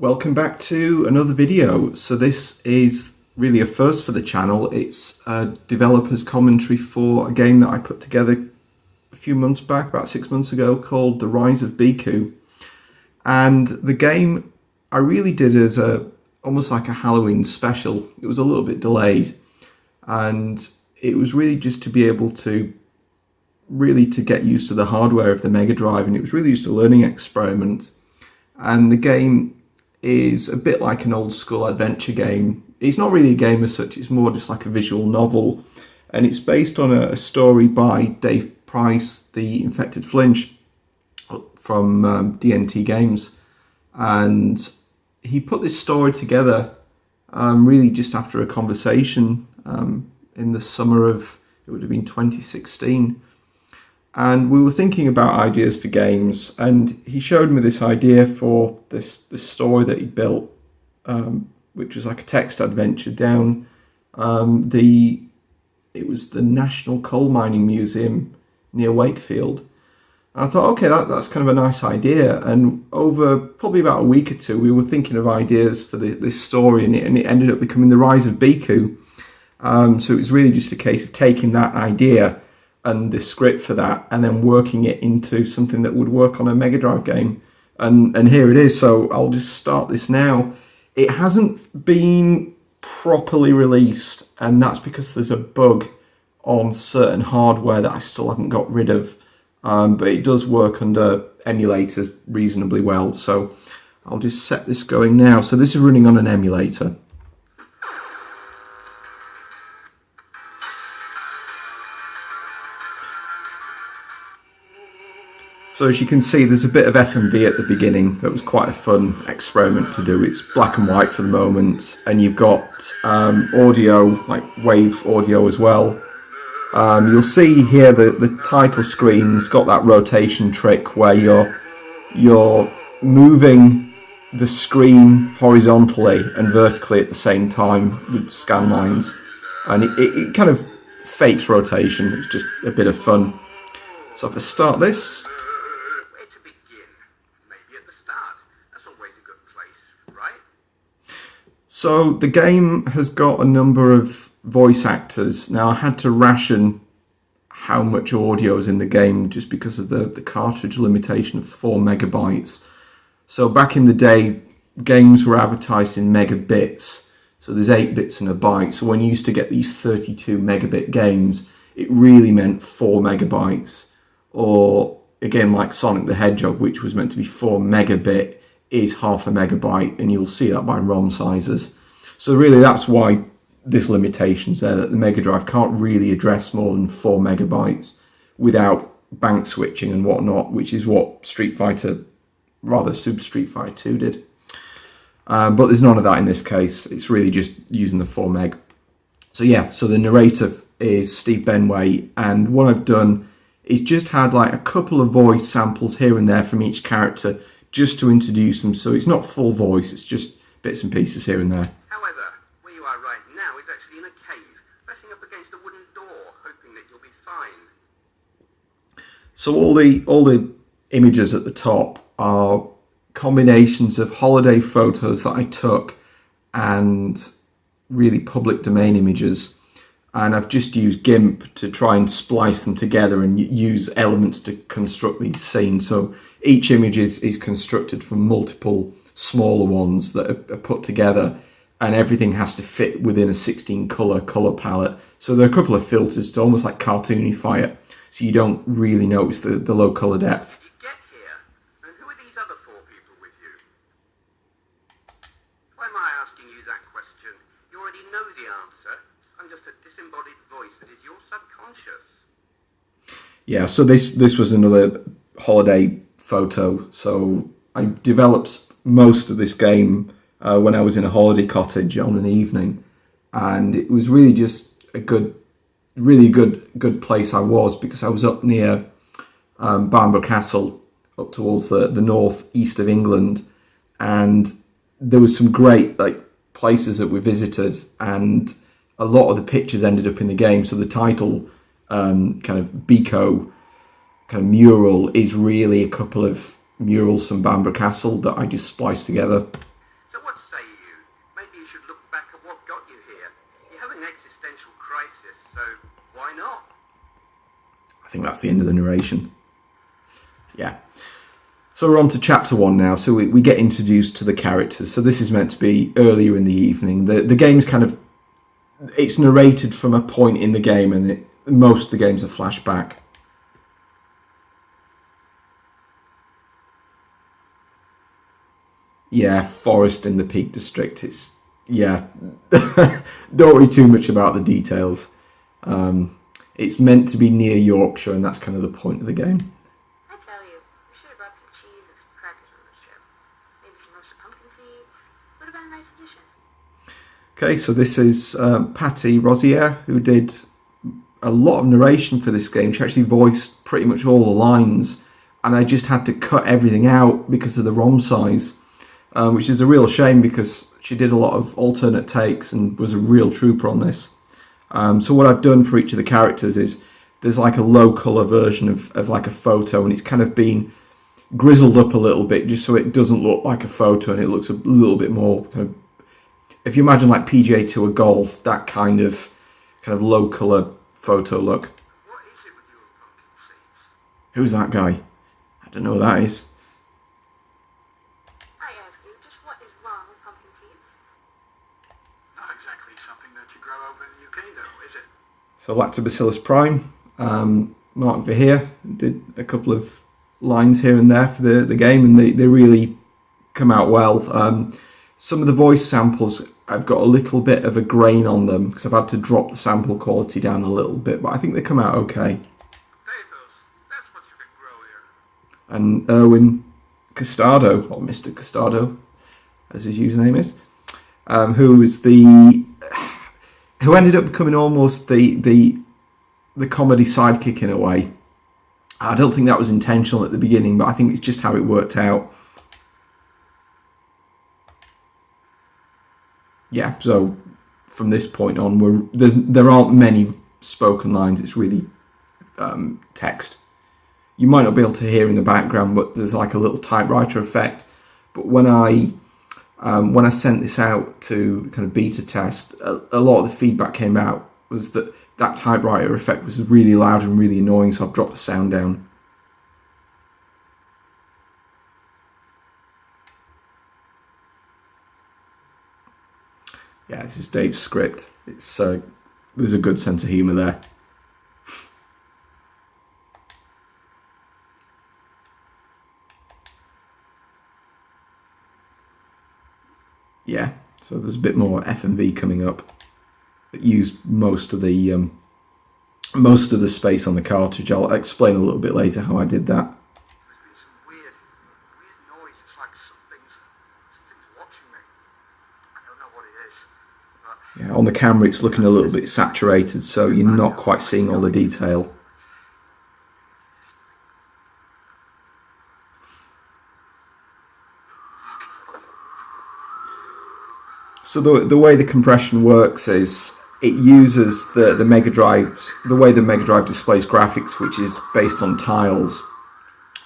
Welcome back to another video. So this is really a first for the channel. It's a developer's commentary for a game that I put together a few months back, about 6 months ago, called The Rise of Beakoux. And the game I really did as almost like a Halloween special. It was a little bit delayed, and it was really just to be able to get used to the hardware of the Mega Drive, and it was really just a learning experiment. And the game is a bit like an old school adventure game. It's not really a game as such, it's more just like a visual novel, and it's based on a story by Dave Price, the Infected Flinch from D&T Games, and he put this story together really just after a conversation in the summer of, it would have been 2016. And we were thinking about ideas for games, and he showed me this idea for this story that he built, which was like a text adventure down it was the National Coal Mining Museum near Wakefield. And I thought, okay, that's kind of a nice idea. And over probably about a week or two, we were thinking of ideas for this story, and it ended up becoming The Rise of Beakoux. So it was really just a case of taking that idea and the script for that, and then working it into something that would work on a Mega Drive game. And here it is. So I'll just start this now. It hasn't been properly released, and that's because there's a bug on certain hardware that I still haven't got rid of. But it does work under emulator reasonably well. So I'll just set this going now. So this is running on an emulator. So as you can see, there's a bit of FMV at the beginning. That was quite a fun experiment to do. It's black and white for the moment, and you've got audio, like wave audio as well. You'll see here the title screen's got that rotation trick where you're moving the screen horizontally and vertically at the same time with scan lines, and it kind of fakes rotation. It's just a bit of fun. So if I start this. So the game has got a number of voice actors. Now I had to ration how much audio is in the game just because of the cartridge limitation of 4 megabytes. So back in the day, games were advertised in megabits. So there's 8 bits in a byte. So when you used to get these 32 megabit games, it really meant 4 megabytes. Or again, like Sonic the Hedgehog, which was meant to be 4 megabit, is half a megabyte, and you'll see that by ROM sizes. So really that's why this limitation's there, that the Mega Drive can't really address more than 4 megabytes without bank switching and whatnot, which is what Super Street Fighter 2 did. But there's none of that in this case. It's really just using the 4 meg. So yeah, so the narrator is Steve Benway, and what I've done is just had like a couple of voice samples here and there from each character, just to introduce them. So it's not full voice, it's just bits and pieces here and there. However, where you are right now is actually in a cave, pressing up against a wooden door, hoping that you'll be fine. So all the images at the top are combinations of holiday photos that I took and really public domain images. And I've just used GIMP to try and splice them together and use elements to construct these scenes. So each image is constructed from multiple smaller ones that are put together, and everything has to fit within a 16 color palette. So there are a couple of filters to almost like cartoonify it, so you don't really notice the low color depth. You get here, and who are these other 4 people with you? Why am I asking you that question? You already know the answer. I'm just a disembodied voice that is your subconscious. Yeah, so this was another holiday photo. So I developed most of this game when I was in a holiday cottage on an evening, and it was really just a really good place I was, because I was up near Barnborough Castle, up towards the north east of England, and there was some great places that we visited, and a lot of the pictures ended up in the game. So the title kind of Beakoux kind of mural is really a couple of murals from Barnborough Castle that I just spliced together. think that's the end of the narration. Yeah. So we're on to chapter 1 now. So we get introduced to the characters. So this is meant to be earlier in the evening. The game's kind of, it's narrated from a point in the game, and most of the game's a flashback. Yeah, forest in the Peak District. It's, yeah, don't worry too much about the details. It's meant to be near Yorkshire, and that's kind of the point of the game. I tell you, we should have brought some cheese and some crackers on this trip. Maybe some roasted pumpkin seeds. Would have been a nice addition. Okay, so this is Patty Rosier, who did a lot of narration for this game. She actually voiced pretty much all the lines, and I just had to cut everything out because of the ROM size. Which is a real shame because she did a lot of alternate takes and was a real trooper on this. So what I've done for each of the characters is there's like a low colour version of like a photo, and it's kind of been grizzled up a little bit just so it doesn't look like a photo and it looks a little bit more kind of, if you imagine like PGA Tour golf, that kind of low colour photo look. What is it with you and pumpkin seeds? Who's that guy? I don't know who that is. I ask you, just what is wrong with pumpkin seeds? Not exactly something that you grow over in the UK, though, is it? So Lactobacillus prime, Mark Verheer did a couple of lines here and there for the game, and they really come out well. Some of the voice samples, I've got a little bit of a grain on them because I've had to drop the sample quality down a little bit, but I think they come out okay. Potatoes, that's what you can grow here. And Erwin Costado, or Mr. Costado, as his username is, who ended up becoming almost the comedy sidekick in a way. I don't think that was intentional at the beginning, but I think it's just how it worked out. Yeah, so from this point on, there aren't many spoken lines. It's really text. You might not be able to hear in the background, but there's like a little typewriter effect. But when I sent this out to kind of beta test, a lot of the feedback came out was that typewriter effect was really loud and really annoying, so I've dropped the sound down. Yeah, this is Dave's script. It's there's a good sense of humour there. Yeah, so there's a bit more FMV coming up that use most of the space on the cartridge. I'll explain a little bit later how I did that. There's been some weird noise. It's like something's watching me. I don't know what it is, but... Yeah, on the camera it's looking a little bit saturated, so you're not quite seeing all the detail. So the way the compression works is it uses the Mega Drive's, the way the Mega Drive displays graphics, which is based on tiles,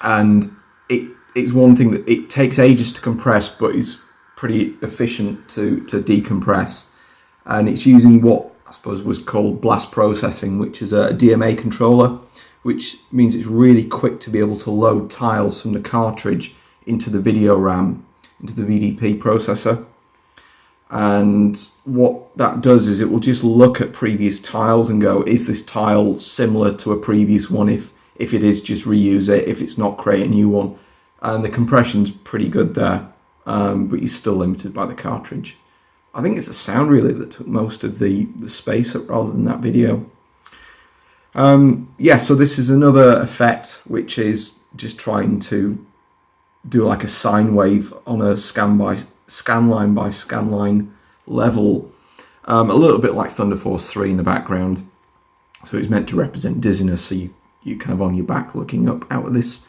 and it's one thing that it takes ages to compress, but is pretty efficient to decompress, and it's using what I suppose was called blast processing, which is a DMA controller, which means it's really quick to be able to load tiles from the cartridge into the video RAM, into the VDP processor. And what that does is it will just look at previous tiles and go, is this tile similar to a previous one? If it is, just reuse it. If it's not, create a new one. And the compression's pretty good there, but you're still limited by the cartridge. I think it's the sound really that took most of the space up rather than that video. Yeah, so this is another effect which is just trying to do like a sine wave on a scan line by scan line level, a little bit like Thunder Force 3 in the background. So it's meant to represent dizziness, so you kind of on your back looking up out of this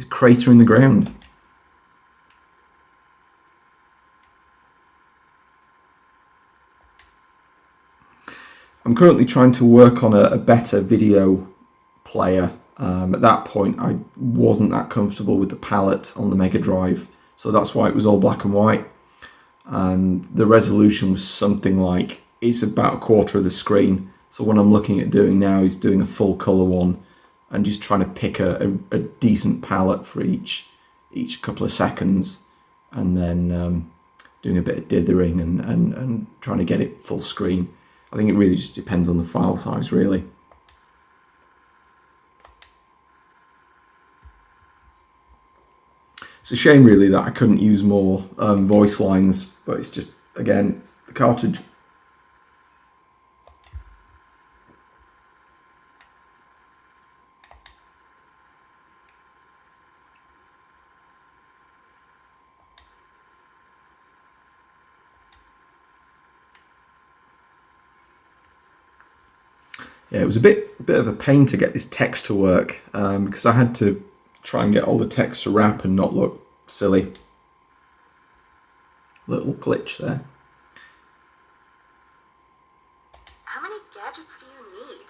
crater in the ground. I'm currently trying to work on a better video player. At that point I wasn't that comfortable with the palette on the Mega Drive, so that's why it was all black and white. And the resolution was something like, it's about a quarter of the screen. So what I'm looking at doing now is doing a full colour one, and just trying to pick a decent palette for each couple of seconds, and then doing a bit of dithering and trying to get it full screen. I think it really just depends on the file size, really. It's a shame, really, that I couldn't use more voice lines, but it's just, again, the cartridge. Yeah, it was a bit of a pain to get this text to work, because I had to try and get all the text to wrap and not look silly. Little glitch there. How many gadgets do you need?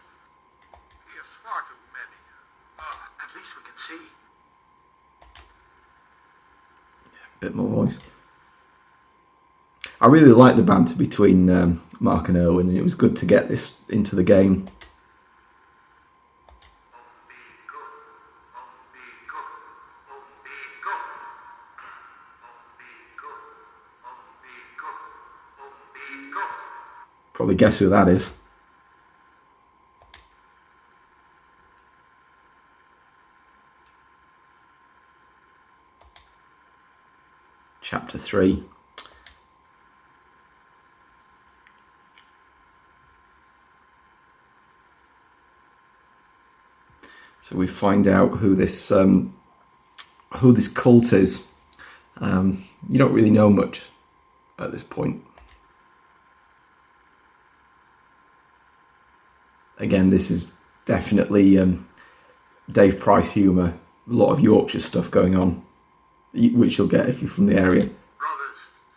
We have far too many. At least we can see. Bit more voice. I really like the banter between Mark and Erwin, and it was good to get this into the game. Probably guess who that is. Chapter 3. So we find out who this cult is. You don't really know much at this point. Again, this is definitely Dave Price humour. A lot of Yorkshire stuff going on, which you'll get if you're from the area. Brothers,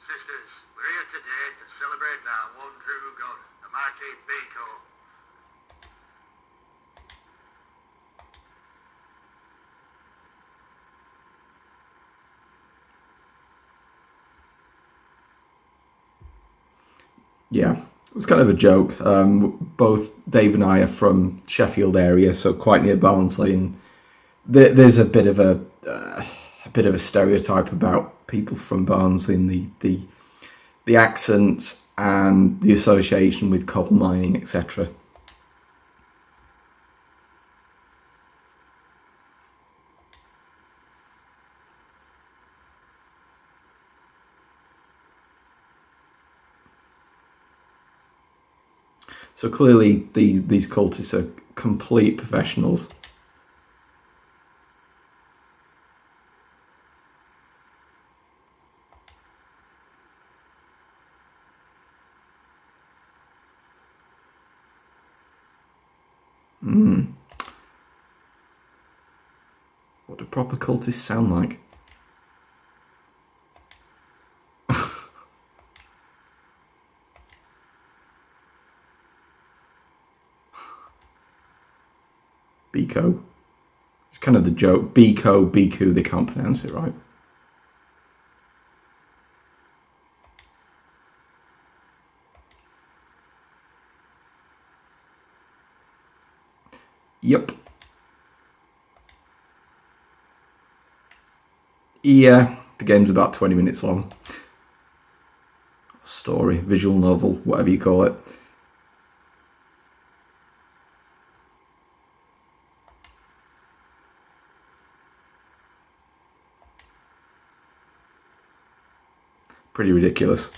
sisters, we're here today to celebrate our one true God, the mighty Beakoux. Yeah, it was kind of a joke. Both Dave and I are from Sheffield area, so quite near Barnsley, and there's a bit of a stereotype about people from Barnsley and the accent and the association with coal mining, etc. So clearly these cultists are complete professionals. What do proper cultists sound like? Beakoux. It's kind of the joke. Beakoux, they can't pronounce it right. Yep. Yeah, the game's about 20 minutes long. Story, visual novel, whatever you call it. Pretty ridiculous.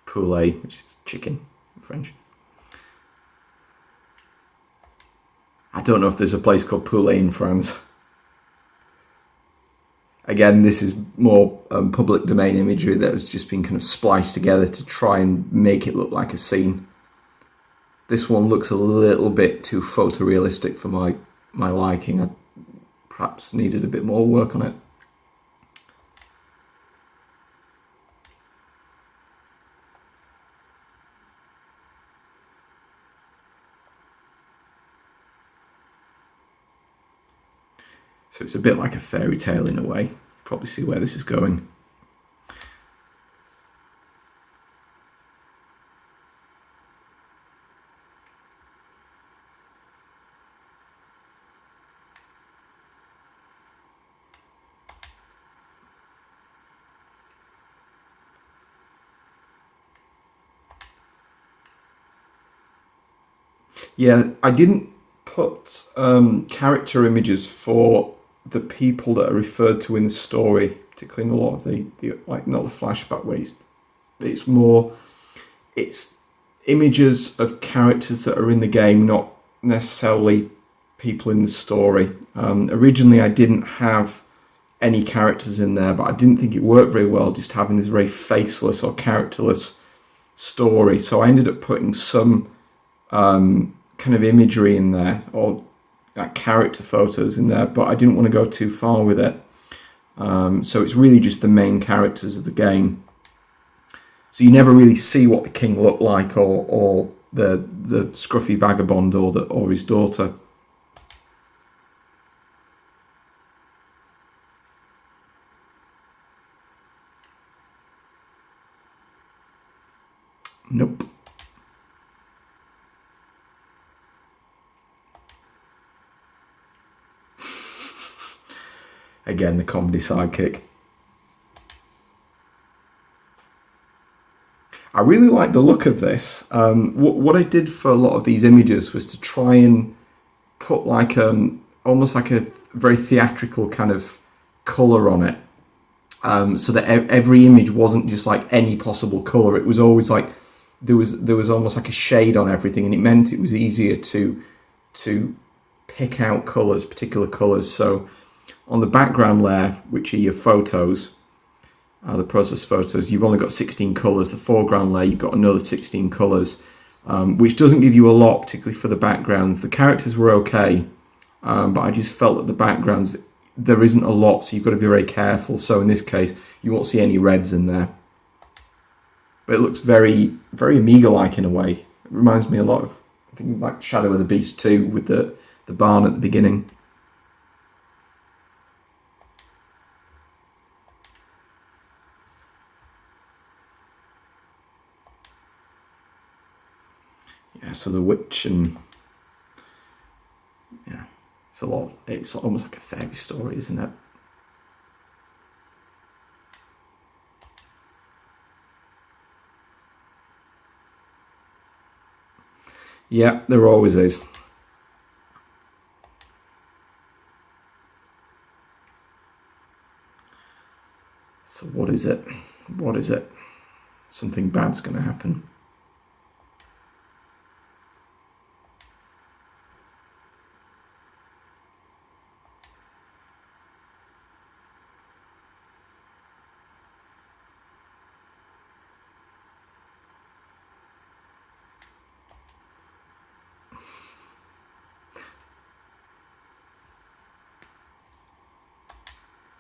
Poulet, which is chicken in French. I don't know if there's a place called Poulet in France. Again, this is more public domain imagery that has just been kind of spliced together to try and make it look like a scene. This one looks a little bit too photorealistic for my liking. I perhaps needed a bit more work on it. So it's a bit like a fairy tale in a way. Probably see where this is going. Yeah, I didn't put character images for the people that are referred to in the story, particularly in a lot of the like not the flashback ways. It's images of characters that are in the game, not necessarily people in the story. Originally, I didn't have any characters in there, but I didn't think it worked very well just having this very faceless or characterless story. So I ended up putting some kind of imagery in there, or character photos in there, but I didn't want to go too far with it. So it's really just the main characters of the game. So you never really see what the king looked like, or the scruffy vagabond, or his daughter. Nope. Again, the comedy sidekick. I really like the look of this. What I did for a lot of these images was to try and put like almost like a very theatrical kind of colour on it, so that every image wasn't just like any possible colour. It was always like there was almost like a shade on everything, and it meant it was easier to pick out colours, particular colours. So on the background layer, which are your photos, the process photos, you've only got 16 colours. The foreground layer, you've got another 16 colours, which doesn't give you a lot, particularly for the backgrounds. The characters were okay, but I just felt that the backgrounds, there isn't a lot, so you've got to be very careful. So in this case, you won't see any reds in there. But it looks very, very Amiga-like in a way. It reminds me a lot of, I think, like Shadow of the Beast 2 with the barn at the beginning. Yeah, so the witch, and yeah, it's almost like a fairy story, isn't it? Yeah, there always is. So what is it? What is it? Something bad's going to happen.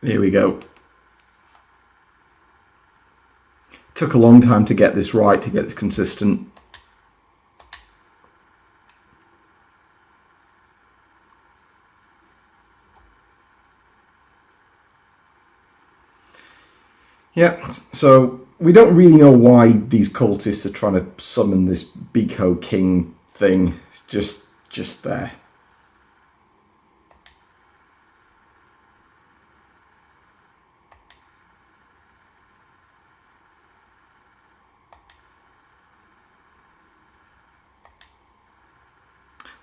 Here we go. Took a long time to get this right, to get this consistent. Yeah, so we don't really know why these cultists are trying to summon this Beakoux king thing. It's just there.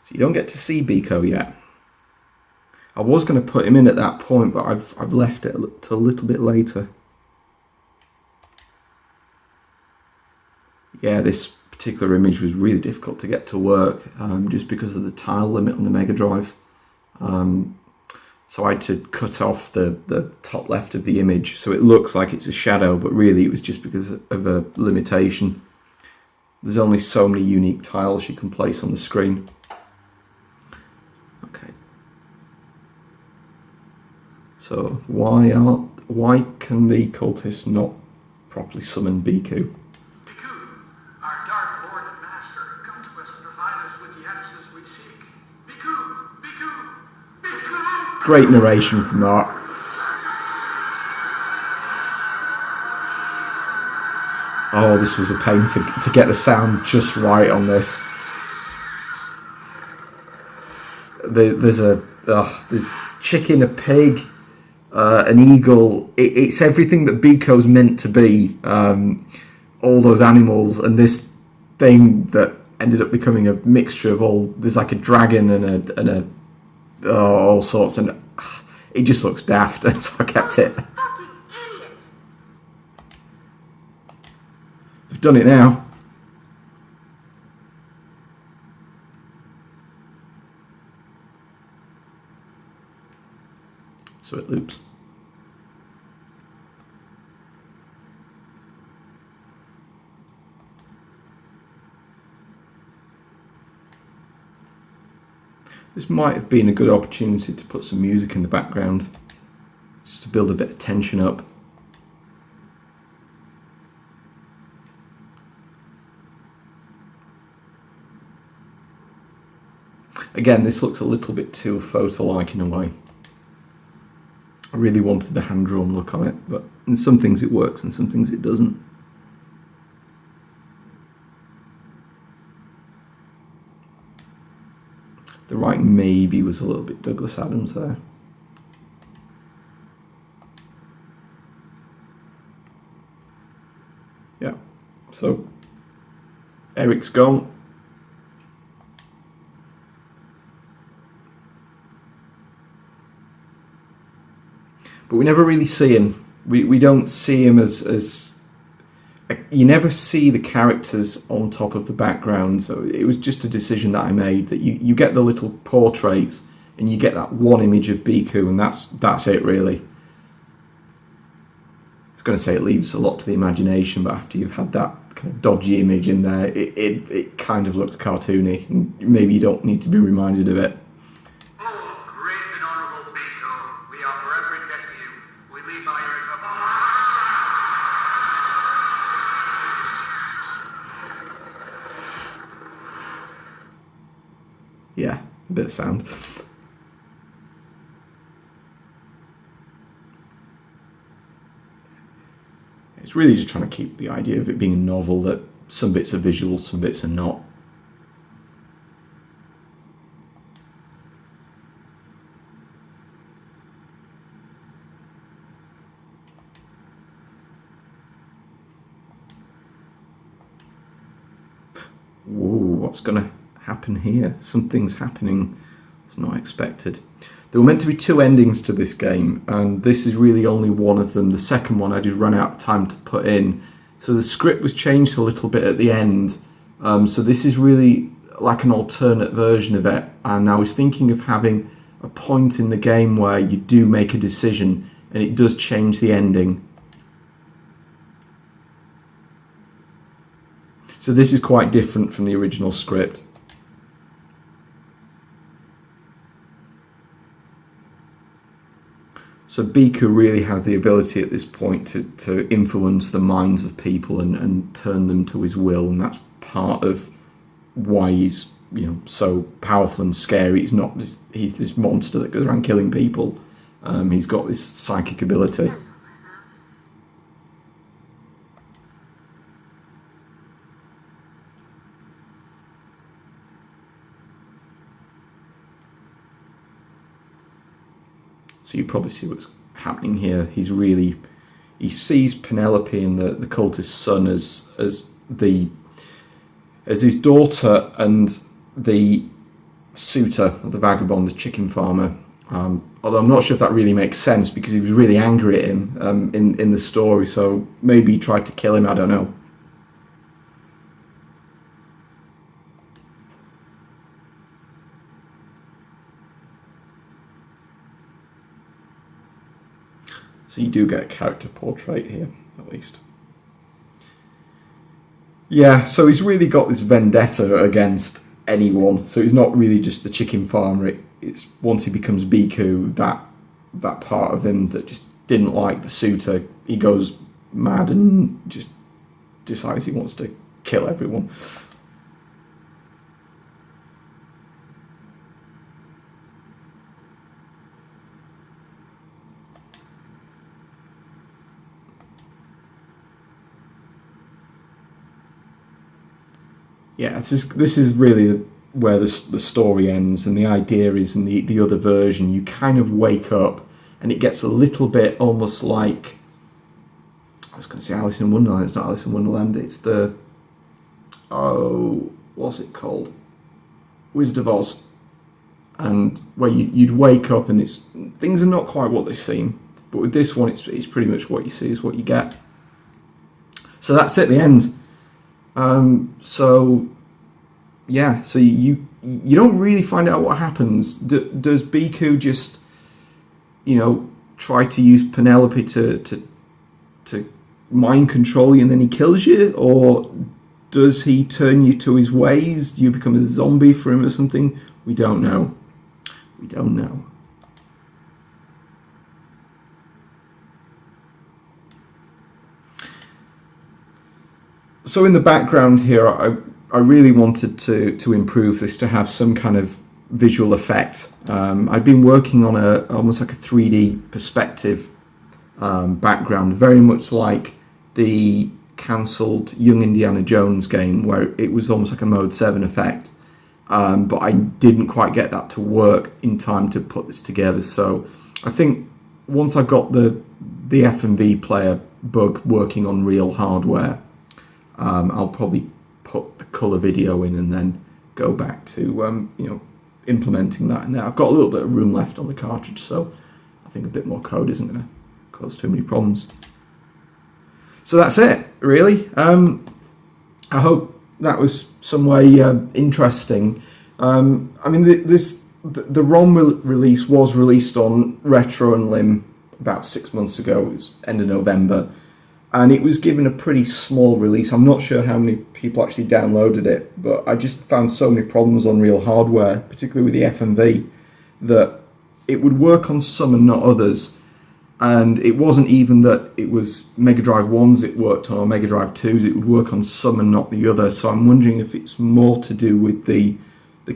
So you don't get to see Beakoux yet. I was going to put him in at that point, but I've left it till a little bit later. Yeah, this particular image was really difficult to get to work, just because of the tile limit on the Mega Drive. So I had to cut off the top left of the image, so it looks like it's a shadow, but really it was just because of a limitation. There's only so many unique tiles you can place on the screen. Okay. So why can the cultists not properly summon Beakoux? Great narration from that. Oh, this was a pain to get the sound just right on this. There's a chicken, a pig, an eagle. It's everything that Beakoux's meant to be. All those animals, and this thing that ended up becoming a mixture of all. There's like a dragon and a all sorts, and it just looks daft, and so I kept it. They've done it now. So it loops. This might have been a good opportunity to put some music in the background, just to build a bit of tension up. Again, this looks a little bit too photo-like in a way. I really wanted the hand-drawn look on it, but in some things it works and some things it doesn't. The writing maybe was a little bit Douglas Adams there. Yeah, so Eric's gone. But we never really see him. We don't see him as you never see the characters on top of the background. So it was just a decision that I made, that you get the little portraits and you get that one image of Beakoux, and that's it really. I was going to say it leaves a lot to the imagination, but after you've had that kind of dodgy image in there, it kind of looks cartoony, and maybe you don't need to be reminded of it. Yeah, a bit of sound. It's really just trying to keep the idea of it being a novel, that some bits are visual, some bits are not. Whoa, what's gonna happen here? Something's happening. It's not expected. There were meant to be two endings to this game, and this is really only one of them. The second one I just ran out of time to put in, so the script was changed a little bit at the end. So this is really like an alternate version of it, and I was thinking of having a point in the game where you do make a decision and it does change the ending. So this is quite different from the original script. So Beakoux really has the ability at this point to influence the minds of people and turn them to his will, and that's part of why he's, you know, so powerful and scary. He's this monster that goes around killing people. He's got this psychic ability. So you probably see what's happening here. He sees Penelope and the cultist's son as his daughter, and the suitor, the vagabond, the chicken farmer. Although I'm not sure if that really makes sense, because he was really angry at him in the story. So maybe he tried to kill him. I don't know. So you do get a character portrait here, at least. Yeah, so he's really got this vendetta against anyone. So he's not really just the chicken farmer. It's once he becomes Beakoux, that part of him that just didn't like the suitor, he goes mad and just decides he wants to kill everyone. Yeah, this is really where the story ends, and the idea is in the other version you kind of wake up and it gets a little bit almost like, I was going to say Alice in Wonderland. It's not Alice in Wonderland, it's the what's it called? Wizard of Oz. And where you'd wake up and things are not quite what they seem. But with this one, it's pretty much what you see is what you get. So that's at the end. So yeah, so you don't really find out what happens. Does Beakoux just, you know, try to use Penelope to mind control you and then he kills you, or does he turn you to his ways? Do you become a zombie for him or something? We don't know. We don't know. So in the background here, I really wanted to improve this, to have some kind of visual effect. I've been working on almost like a 3D perspective background, very much like the cancelled Young Indiana Jones game, where it was almost like a Mode 7 effect. But I didn't quite get that to work in time to put this together. So I think once I've got the FMV player bug working on real hardware, I'll probably put the colour video in and then go back to you know, implementing that. And I've got a little bit of room left on the cartridge, so I think a bit more code isn't going to cause too many problems. So that's it, really. I hope that was some way interesting. I mean, the ROM release was released on Retro and Lim about 6 months ago. It was end of November, and it was given a pretty small release. I'm not sure how many people actually downloaded it, but I just found so many problems on real hardware, particularly with the FMV, that it would work on some and not others. And it wasn't even that it was Mega Drive 1s it worked on, or Mega Drive 2s, it would work on some and not the other. So I'm wondering if it's more to do with the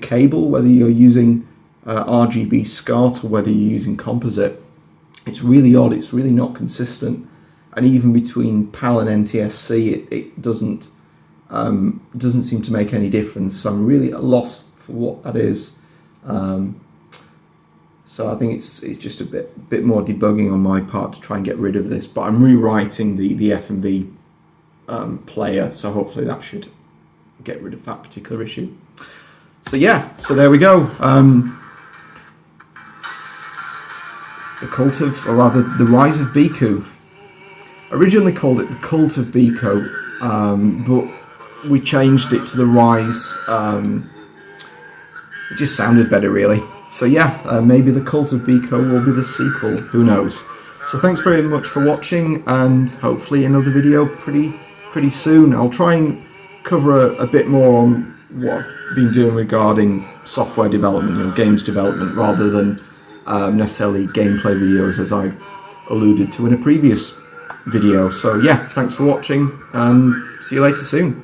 cable, whether you're using RGB SCART or whether you're using composite. It's really odd, it's really not consistent. And even between PAL and NTSC, it doesn't seem to make any difference. So I'm really at a loss for what that is. So I think it's just a bit more debugging on my part to try and get rid of this. But I'm rewriting the FMV player, so hopefully that should get rid of that particular issue. So yeah, so there we go. The Cult of, or rather, the Rise of Beakoux. Originally called it the Cult of Beakoux, but we changed it to the Rise. It just sounded better, really. So yeah, maybe the Cult of Beakoux will be the sequel, who knows. So thanks very much for watching, and hopefully another video pretty soon. I'll try and cover a bit more on what I've been doing regarding software development, you know, games development, rather than necessarily gameplay videos, as I alluded to in a previous video. So yeah, thanks for watching, and see you later soon.